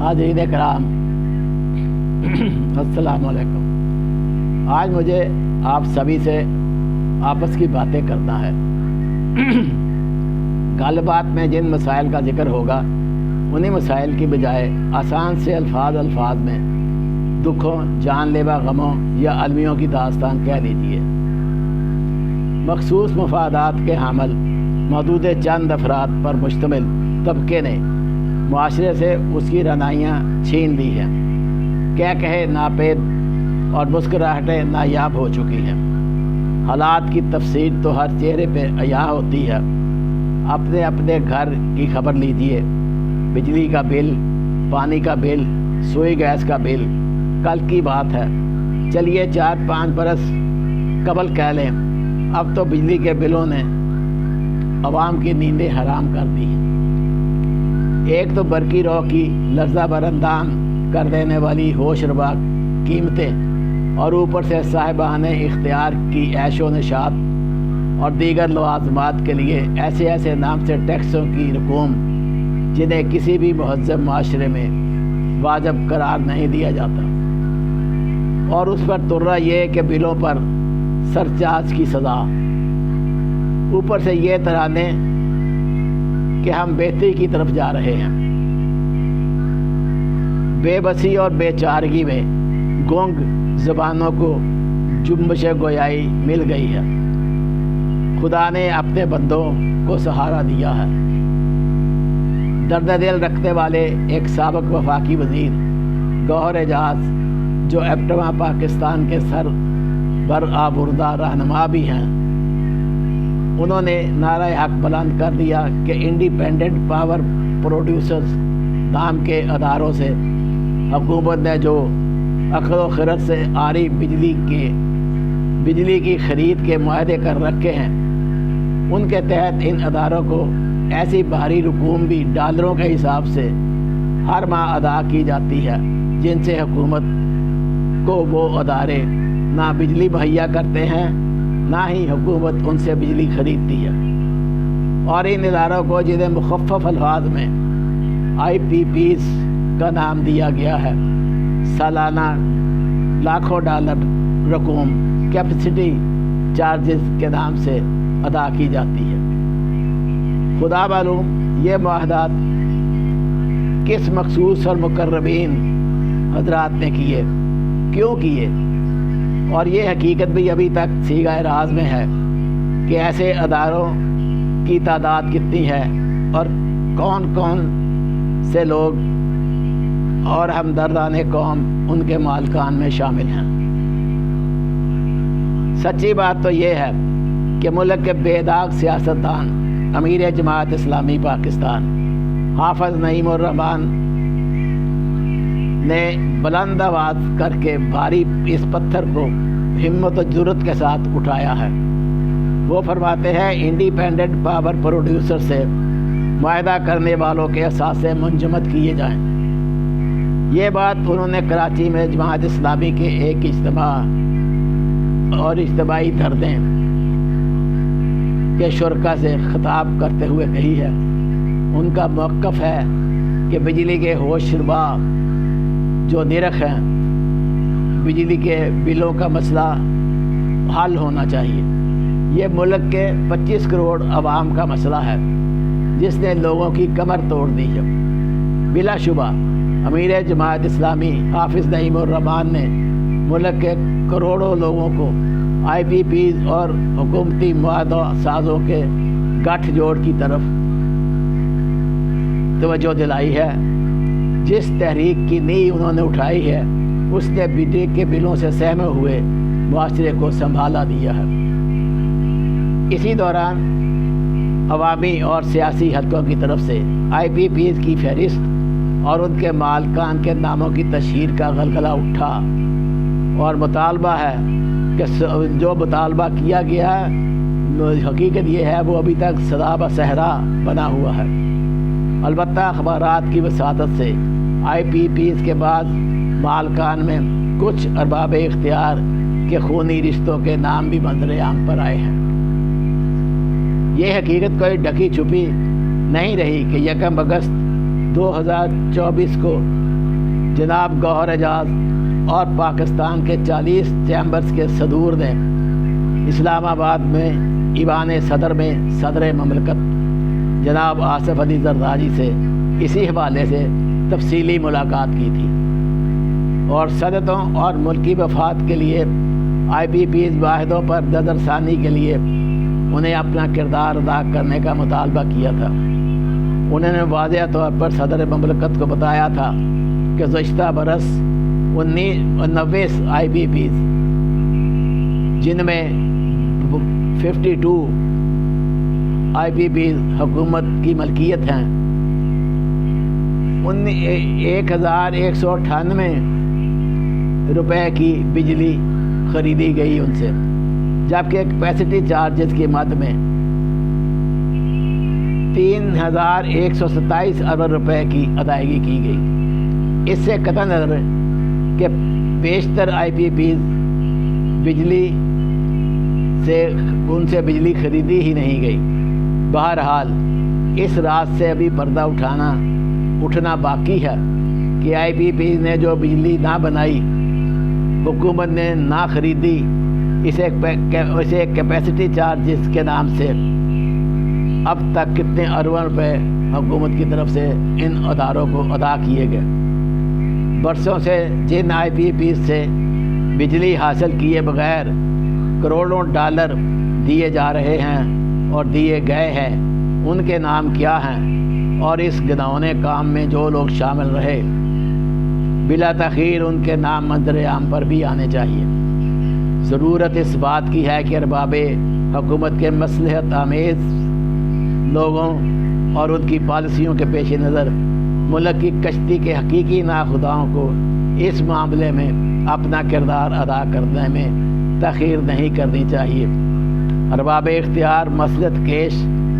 حاضرین کرام السلام علیکم۔ آج مجھے آپ سبھی سے آپس کی باتیں کرنا ہے۔ گل بات میں جن مسائل کا ذکر ہوگا انہی مسائل کی بجائے آسان سے الفاظ میں دکھوں، جان لیوا غموں یا المیوں کی داستان کہہ لیجیے۔ مخصوص مفادات کے حامل محدود چند افراد پر مشتمل طبقے نے معاشرے سے اس کی رعنائیاں چھین لی ہیں۔ کہے ناپید اور مسکراہٹیں نایاب ہو چکی ہیں۔ حالات کی تفصیل تو ہر چہرے پہ عیاں ہوتی ہے۔ اپنے اپنے گھر کی خبر لیجئے، بجلی کا بل، پانی کا بل، سوئی گیس کا بل کل کی بات ہے، چلیے 4-5 برس قبل کہہ لیں، اب تو بجلی کے بلوں نے عوام کی نیندیں حرام کر دی ہیں۔ ایک تو برقی رو کی لرزہ براندان کر دینے والی ہوش ربا قیمتیں، اور اوپر سے صاحبان اختیار کی عیش و نشاط اور دیگر لوازمات کے لیے ایسے نام سے ٹیکسوں کی رقوم جنہیں کسی بھی مہذب معاشرے میں واجب قرار نہیں دیا جاتا، اور اس پر ترا یہ کہ بلوں پر سرچارج کی سزا، اوپر سے یہ ترانے کہ ہم بہتری کی طرف جا رہے ہیں۔ بے بسی اور بے چارگی میں گونگ زبانوں کو جنبش گویائی مل گئی ہے۔ خدا نے اپنے بندوں کو سہارا دیا ہے۔ درد دل رکھنے والے ایک سابق وفاقی وزیر گوہر اعجاز، جو ایپٹما پاکستان کے سر برآوردہ رہنما بھی ہیں، انہوں نے نعرہ حق بلند کر دیا کہ انڈیپینڈنٹ پاور پروڈیوسرز نام کے اداروں سے حکومت نے جو عقل و خرد سے آری بجلی کی خرید کے معاہدے کر رکھے ہیں، ان کے تحت ان اداروں کو ایسی باہری رقوم بھی ڈالروں کے حساب سے ہر ماہ ادا کی جاتی ہے، جن سے حکومت کو وہ ادارے نہ بجلی مہیا کرتے ہیں، نہ ہی حکومت ان سے بجلی خریدتی ہے۔ اور ان اداروں کو جنہیں مخفف الفاظ میں IPPs کا نام دیا گیا ہے، سالانہ لاکھوں ڈالر رقوم کیپیسٹی چارجز کے نام سے ادا کی جاتی ہے۔ خدا معلوم یہ معاہدات کس مخصوص اور مقربین حضرات نے کیے، کیوں کیے، اور یہ حقیقت بھی ابھی تک سیغہ راز میں ہے کہ ایسے اداروں کی تعداد کتنی ہے اور کون کون سے لوگ اور ہمدردان قوم ان کے مالکان میں شامل ہیں۔ سچی بات تو یہ ہے کہ ملک کے بے داغ سیاستدان امیر جماعت اسلامی پاکستان حافظ نعیم الرحمن نے بلند آواز کر کے بھاری اس پتھر کو ہمت و جرت کے ساتھ اٹھایا ہے۔ وہ فرماتے ہیں انڈیپینڈنٹ پاور پروڈیوسر سے معاہدہ کرنے والوں کے اثاثے منجمد کیے جائیں۔ یہ بات انہوں نے کراچی میں جماعت اسلامی کے ایک اجتماع اور اجتماعی دھرنے کے شرکا سے خطاب کرتے ہوئے کہی ہے۔ ان کا موقف ہے کہ بجلی کے ہوش ربا جو نرخ ہیں، بجلی کے بلوں کا مسئلہ حل ہونا چاہیے۔ یہ ملک کے 25 کروڑ عوام کا مسئلہ ہے جس نے لوگوں کی کمر توڑ دی ہے۔ بلا شبہ امیر جماعت اسلامی حافظ نعیم الرحمن نے ملک کے کروڑوں لوگوں کو IPPs اور حکومتی معاہدہ سازوں کے گٹھ جوڑ کی طرف توجہ دلائی ہے۔ جس تحریک کی نیند انہوں نے اٹھائی ہے، اس نے بجلی کے بلوں سے سہمے ہوئے معاشرے کو سنبھالا دیا ہے۔ اسی دوران عوامی اور سیاسی حلقوں کی طرف سے IPPs کی فہرست اور ان کے مالکان کے ناموں کی تشہیر کا غلغلہ اٹھا، اور مطالبہ ہے کہ جو مطالبہ کیا گیا ہے، حقیقت یہ ہے وہ ابھی تک سدا بصحرا بنا ہوا ہے۔ البتہ اخبارات کی وساطت سے IPPs کے بعد مالکان میں کچھ ارباب اختیار کے خونی رشتوں کے نام بھی منظر عام پر آئے ہیں۔ یہ حقیقت کوئی ڈھکی چھپی نہیں رہی کہ 1 اگست 2024 کو جناب گوہر اعجاز اور پاکستان کے 40 چیمبرز کے صدور نے اسلام آباد میں ایوان صدر میں صدر مملکت جناب آصف علی زرداری سے اسی حوالے سے تفصیلی ملاقات کی تھی اور صنعتوں اور ملکی مفاد کے لیے IPPs معاہدوں پر نظر ثانی کے لیے انہیں اپنا کردار ادا کرنے کا مطالبہ کیا تھا۔ انہوں نے واضح طور پر صدر مملکت کو بتایا تھا کہ گزشتہ برس 90 IPPs جن میں 52 IPPs حکومت کی ملکیت ہیں 1198 روپے کی بجلی خریدی گئی ان سے، جبکہ کیپیسٹی چارجز کی مد میں 3127 ارب روپے کی ادائیگی کی گئی۔ اس سے قطع نظر کہ بیشتر IPPs بجلی سے ان سے بجلی خریدی ہی نہیں گئی۔ بہرحال اس راز سے ابھی پردہ اٹھنا باقی ہے کہ IPPs نے جو بجلی نہ بنائی، حکومت نے نہ خریدی، اسے کیپیسٹی چارجز کے نام سے اب تک کتنے اربوں روپے حکومت کی طرف سے ان اداروں کو ادا کیے گئے۔ برسوں سے جن IPPs سے بجلی حاصل کیے بغیر کروڑوں ڈالر دیے جا رہے ہیں اور دیے گئے ہیں، ان کے نام کیا ہیں اور اس گناؤنے کام میں جو لوگ شامل رہے بلا تاخیر ان کے نام منظر عام پر بھی آنے چاہیے۔ ضرورت اس بات کی ہے کہ ارباب حکومت کے مصلحت آمیز لوگوں اور ان کی پالیسیوں کے پیش نظر ملک کی کشتی کے حقیقی ناخداؤں کو اس معاملے میں اپنا کردار ادا کرنے میں تاخیر نہیں کرنی چاہیے۔ ارباب اختیار مصلحت کیش